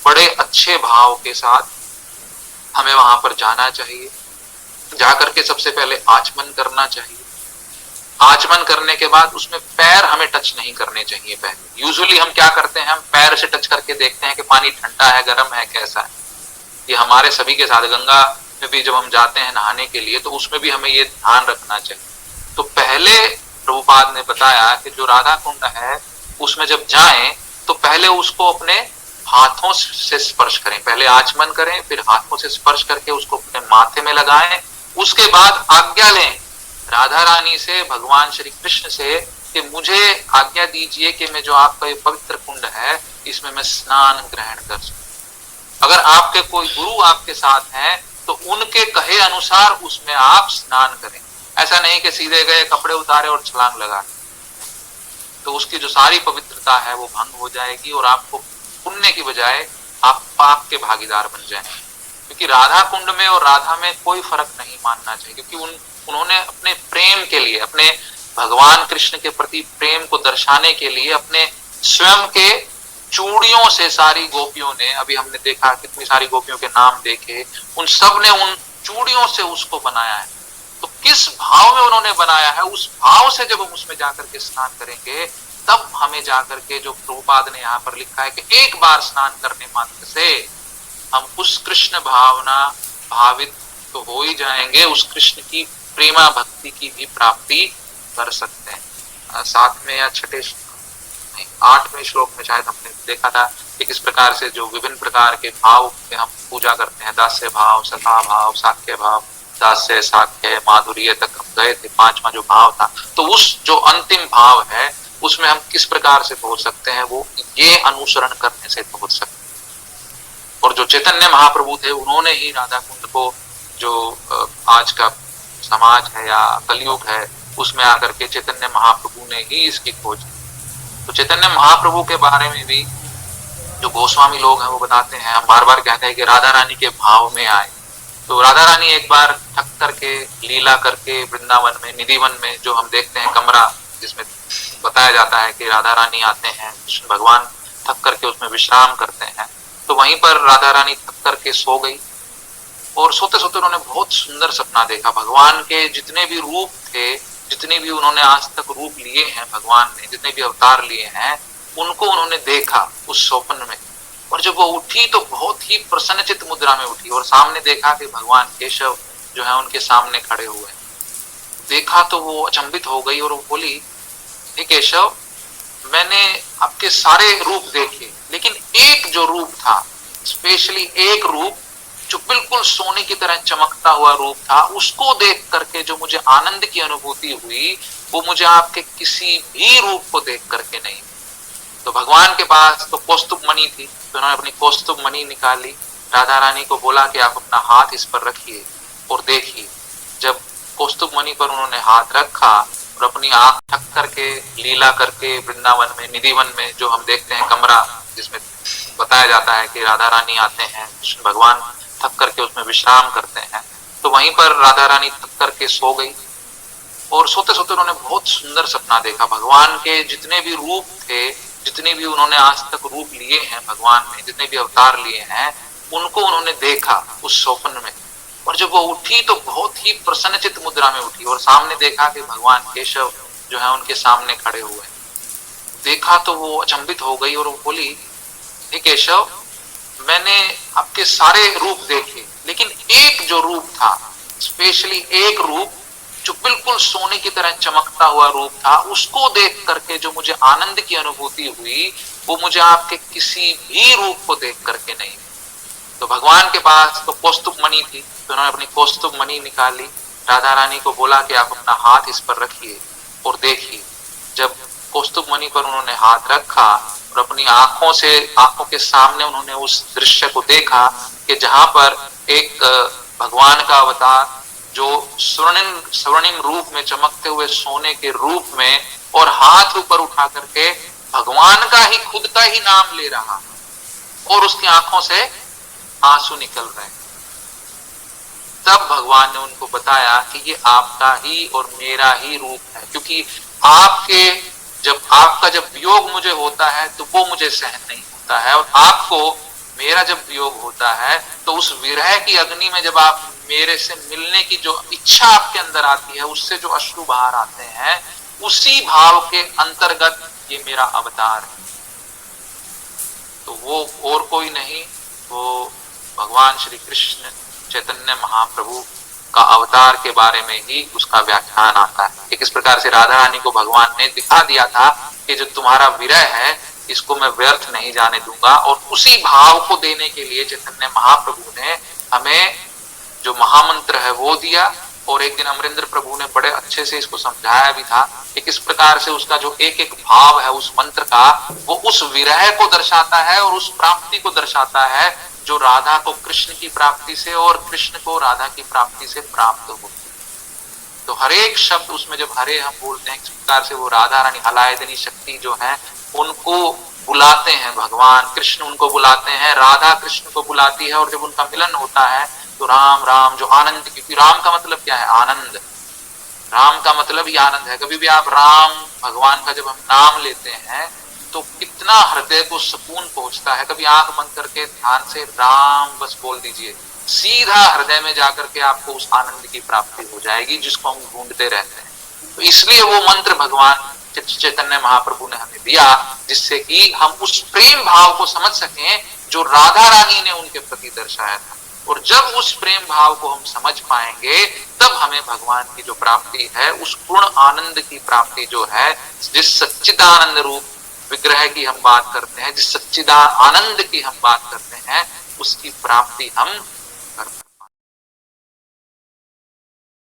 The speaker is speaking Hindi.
बड़े अच्छे भाव के साथ हमें वहां पर जाना चाहिए। जाकर के सबसे पहले आचमन करना चाहिए। आचमन करने के बाद उसमें पैर हमें टच नहीं करने चाहिए। पहले यूजुअली हम क्या करते हैं, हम पैर से टच करके देखते हैं कि पानी ठंडा है, गर्म है, कैसा है। ये हमारे सभी के साथ, गंगा में भी जब हम जाते हैं नहाने के लिए तो उसमें भी हमें ये ध्यान रखना चाहिए। तो पहले प्रभुपाद ने बताया कि जो राधा कुंड है उसमें जब जाएं तो पहले उसको अपने हाथों से स्पर्श करें। पहले आचमन करें, फिर हाथों से स्पर्श करके उसको अपने माथे में लगाएं। उसके बाद आज्ञा लें राधा रानी से, भगवान श्री कृष्ण से, कि मुझे आज्ञा दीजिए कि मैं जो आपका ये पवित्र कुंड है इसमें मैं स्नान ग्रहण कर सकूं। अगर आपके कोई गुरु आपके साथ हैं तो उनके कहे अनुसार उसमें आप स्नान करें। ऐसा नहीं कि सीधे गए, कपड़े उतारे और छलांग लगा, तो उसकी जो सारी पवित्रता है वो भंग हो जाएगी और आपको पुण्य की बजाय आप पाप के भागीदार बन जाएंगे। क्योंकि राधा कुंड में और राधा में कोई फर्क नहीं मानना चाहिए, क्योंकि उन्होंने अपने प्रेम के लिए, अपने भगवान कृष्ण के प्रति प्रेम को दर्शाने के लिए अपने स्वयं के चूड़ियों से सारी गोपियों ने, अभी हमने देखा कितनी सारी गोपियों के नाम देखे, उन सब ने उन चूड़ियों से उसको बनाया है। तो किस भाव में उन्होंने बनाया है, उस भाव से जब हम उसमें जाकर के स्नान करेंगे तब हमें जाकर के, जो प्रभुपाद ने यहाँ पर लिखा है कि एक बार स्नान करने मात्र से हम उस कृष्ण भावना भावित तो हो ही जाएंगे, उस कृष्ण की प्रेमा भक्ति की भी प्राप्ति कर सकते हैं। 7वें या 8वें श्लोक में शायद हमने देखा था कि किस प्रकार से जो विभिन्न प्रकार के भाव के हम पूजा करते हैं, दास्य भाव, सखा भाव, साख्य भाव, दास्य, साख्य, माधुर्य तक हम गए थे। 5वां जो भाव था, तो उस जो अंतिम भाव है उसमें हम किस प्रकार से पहुंच सकते हैं, वो ये अनुसरण करने से पहुंच सकते हैं। और जो चैतन्य महाप्रभु थे उन्होंने ही राधा कुंड को, जो आज का समाज है या कलयुग है उसमें आकर के चैतन्य महाप्रभु ने ही इसकी खोज की। तो चैतन्य महाप्रभु के बारे में भी जो गोस्वामी लोग हैं वो बताते हैं, हम बार बार कहते हैं कि राधा रानी के भाव में आए। तो राधा रानी एक बार थक करके, लीला करके वृंदावन में, निधिवन में, जो हम देखते हैं कमरा जिसमें बताया जाता है कि राधा रानी आते हैं, कृष्ण भगवान थक करके उसमें विश्राम करते हैं, तो वहीं पर राधा रानी थक करके सो गई और सोते सोते उन्होंने बहुत सुंदर सपना देखा। भगवान के जितने भी रूप थे, जितने भी उन्होंने आज तक रूप लिए हैं भगवान ने, जितने भी अवतार लिए हैं, उनको उन्होंने देखा उस स्वप्न में। और जब वो उठी तो बहुत ही प्रसन्नचित मुद्रा में उठी और सामने देखा कि भगवान केशव जो है उनके सामने खड़े हुए। देखा तो वो अचंभित हो गई और वो बोली, हे केशव, मैंने आपके सारे रूप देखे, लेकिन एक जो रूप था, स्पेशली एक रूप जो बिल्कुल सोने की तरह चमकता हुआ रूप था, उसको देख करके जो मुझे आनंद की अनुभूति हुई वो मुझे आपके किसी भी रूप को देख करके नहीं। तो भगवान के पास तो कौस्तुभ मणि थी, तो उन्होंने अपनी कौस्तुभ मणि निकाली, राधा रानी को बोला कि आप अपना हाथ इस पर रखिए और देखिए। जब कौस्तुभ मणि पर उन्होंने हाथ रखा और अपनी आंख ढक करके, लीला करके वृंदावन में, निधिवन में, जो हम देखते हैं कमरा जिसमें बताया जाता है कि राधा रानी आते हैं, कृष्ण भगवान थक करके उसमें विश्राम करते हैं, तो वहीं पर राधा रानी थक करके सो गई और सोते सोते उन्होंने बहुत सुंदर सपना देखा। भगवान के जितने भी रूप थे, जितने भी उन्होंने आज तक रूप लिए हैं भगवान ने, जितने भी अवतार लिए हैं, उनको उन्होंने देखा उस स्वप्न में। और जब वो उठी तो बहुत ही प्रसन्नचित मुद्रा में उठी और सामने देखा कि भगवान केशव जो है उनके सामने खड़े हुए। देखा तो वो अचंभित हो गई और वो बोली, हे केशव, मैंने आपके सारे रूप देखे, लेकिन एक जो रूप था, स्पेशली एक रूप जो बिल्कुल सोने की तरह चमकता हुआ रूप था, उसको देख करके जो मुझे आनंद की अनुभूति हुई वो मुझे आपके किसी भी रूप को देख करके नहीं। तो भगवान के पास तो कौस्तुभ मणि थी, तो उन्होंने अपनी कौस्तुभ मणि निकाली, राधा रानी को बोला कि आप अपना हाथ इस पर रखिए और देखिए। जब कौस्तुभ मणि पर उन्होंने हाथ रखा और अपनी आंखों के सामने उन्होंने उस दृश्य को देखा कि जहां पर एक भगवान का अवतार जो स्वर्णिम रूप में, चमकते हुए सोने के रूप में, और हाथ ऊपर उठा करके भगवान का ही, खुद का ही नाम ले रहा और उसकी आंखों से आंसू निकल रहे। तब भगवान ने उनको बताया कि ये आपका ही और मेरा ही रूप है, क्योंकि आपका जब वियोग मुझे होता है तो वो मुझे सहन नहीं होता है, और आपको मेरा मेरा जब वियोग होता है तो उस विरह की अग्नि में जब आप मेरे से मिलने की जो इच्छा आपके अंदर आती है, उससे जो अश्रु बाहर आते हैं, उसी भाव के अंतर्गत ये मेरा अवतार है। तो वो और कोई नहीं, वो भगवान श्री कृष्ण चैतन्य महाप्रभु का अवतार के बारे में ही उसका व्याख्यान आता है कि किस प्रकार से राधा रानी को भगवान ने दिखा दिया था कि जो तुम्हारा विरह है इसको मैं व्यर्थ नहीं जाने दूंगा, और उसी भाव को देने के लिए चैतन्य महाप्रभु ने हमें जो महामंत्र है वो दिया। और एक दिन अमरेंद्र प्रभु ने बड़े अच्छे से इसको समझाया भी था कि किस प्रकार से उसका जो एक एक भाव है उस मंत्र का, वो उस विरह को दर्शाता है और उस प्राप्ति को दर्शाता है जो राधा को कृष्ण की प्राप्ति से और कृष्ण को राधा की प्राप्ति से प्राप्त हो। तो हर एक शब्द उसमें जब हरे हम बोलते हैं, किस प्रकार से वो राधा रानी हलायदनी शक्ति जो है उनको बुलाते हैं, भगवान कृष्ण उनको बुलाते हैं, राधा कृष्ण को बुलाती है, और जब उनका मिलन होता है तो राम राम जो आनंद, क्योंकि राम का मतलब क्या है? आनंद। राम का मतलब ही आनंद है। कभी भी आप राम भगवान का जब हम नाम लेते हैं तो कितना हृदय को सुकून पहुंचता है। कभी आंख बंद करके ध्यान से राम बस बोल दीजिए, सीधा हृदय में जाकर के आपको उस आनंद की प्राप्ति हो जाएगी जिसको हम ढूंढते रहते हैं। तो इसलिए वो मंत्र भगवान चैतन्य महाप्रभु ने हमें दिया, जिससे कि हम उस प्रेम भाव को समझ सकें जो राधा रानी ने उनके प्रति दर्शाया था। और जब उस प्रेम भाव को हम समझ पाएंगे तब हमें भगवान की जो प्राप्ति है, उस पूर्ण आनंद की प्राप्ति जो है, जिस सच्चिदानंद रूप विग्रह की हम बात करते हैं, जिस सच्चिदानंद की हम बात करते हैं, उसकी प्राप्ति हम